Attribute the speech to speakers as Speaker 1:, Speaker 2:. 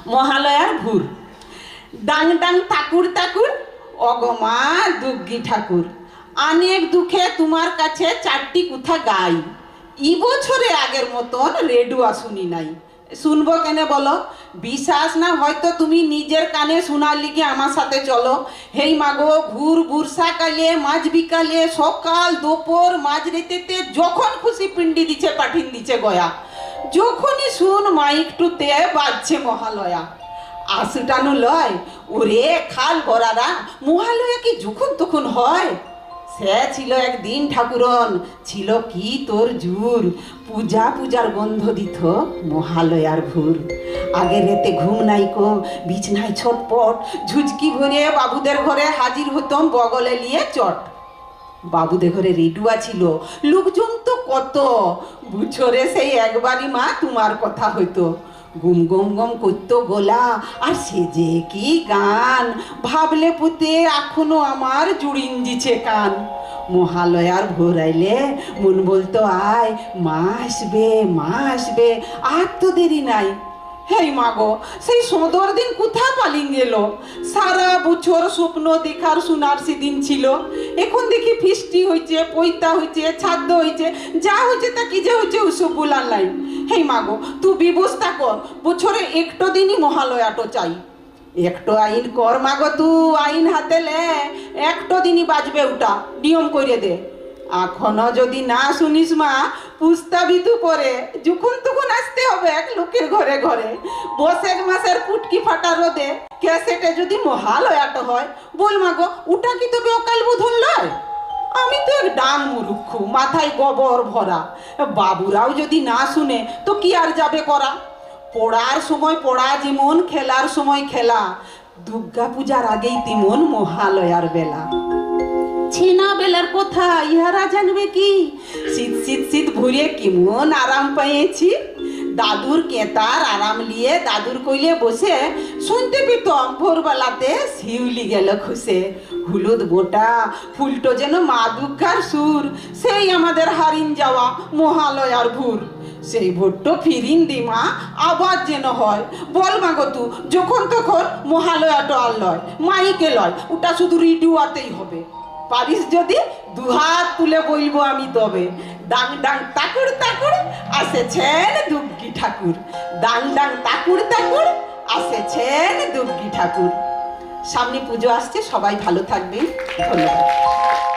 Speaker 1: মহালয়ার ভোর। ডাং ডাং ঠাকুর ঠাকুর, অগমা দুগ্গি ঠাকুর, অনেক দুঃখে তোমার কাছে চারটি কথা গাই। ই বছরে আগের মতন রেডিও শুনি নাই। শুনবো কেনে বলো? বিশ্বাস না হয়তো তুমি নিজের কানে শোনার লিগে আমার সাথে চলো। হেই মাগো, ভোর বর্ষাকালে, মাঝ বিকালে, সকাল দুপুর, মাঝ রেতেতে যখন খুশি পিন্ডি দিচ্ছে, পাঠিন দিচ্ছে গয়া। যখনই শুন মাইকটুতে বাজছে মহালয়া। আশুটানো লয়, ওরে খাল বরারা, মহালয়া কি যখন তখন হয়? সে ছিল একদিন ঠাকুরন, ছিল কি তোর জুর, পূজা পূজার গন্ধ দিত মহালয়ার ভোর। আগের রাতে ঘুম নাইকো, বিছনায় ছটপট, ঝুঁচকি ভরে বাবুদের ঘরে হাজির হতাম বগলে নিয়ে চট। বাবুদের ঘরে রেডুয়া ছিল, লোকজন তো কত, বছরে সেই একবারই মা তোমার কথা হইতো। গুম গম গম করতো গোলা, আর সে যে কি গান, ভাবলে পুতে এখনো আমার জুড়িন দিছে কান। মহালয়ার ভোর আইলে মন বলতো আয়, মা আসবে, মা আসবে, আর তো দেরি নাই। হেই মাগো, সেই সুন্দর দিন কোথা পালিং গেল? সারা বছর স্বপ্ন দেখার শোনার সেদিন ছিল। এখন দেখি ফিস্টি হয়েছে, পৈতা হয়েছে, ছাদ্য হয়েছে, যা হয়েছে তা কি যে হয়েছে ওসব বলার নাই। হেই মাগো, তুই ব্যবস্থা কর, বছরে একটো দিনই মহালয়াটো চাই। একটো আইন কর মাগো, তুই আইন হাতে লে, একটো দিনই বাজবে, ওটা নিয়ম করে দে। এখনো যদি না শুনিস মা, পুস্তাবিতু করে যখন তখন আসতে হবে এক লোকের ঘরে ঘরে। বসেক মাসের পুটকি ফাটা রোদে ক্যাসেটে যদি মহালয়াটা হয়, বল মাগো, ওটা কি তবে অকাল বোধন লয়? আমি তো এক ডাং মুরুক্ষ, মাথায় গোবর ভরা। বাবুরাও যদি না শুনে তো কি আর যাবে করা? পড়ার সময় পড়া যেমন, খেলার সময় খেলা, দুর্গা পূজার আগেই তেমন মহালয়ার বেলা। ছিনা বেলার কথা ইহারা জানবে কি? শীত শীত শীত ভরে কেমন আরাম পেয়েছি। দাদুর কেতার আরাম লিয়ে দাদুর কইলে বসে শুনতে পেতাম ভোরবেলাতে শিউলি গেল খুশে। হলুদ গোটা ফুলটো যেন মা দুর্গার সুর, সেই আমাদের হারিন যাওয়া মহালয়ার ভোর। সেই ভোটটো ফিরিন দি মা, আবার যেন হয়। বল মাগো, তু যখন তখন মহালয়াটা আর লয়, মাইকে লয়, ওটা শুধু রেডিওতেই হবে। পারিস যদি দুহাত তুলে বলবো আমি তবে, ডাং ডাং তাকুর তাকুর, আসেছেন দুগ্গি ঠাকুর। ডাং ডাং তাকুর তাকুর, আসেছেন দুগ্গি ঠাকুর। সামনে পুজো আসছে, সবাই ভালো থাকবেন। ধন্যবাদ।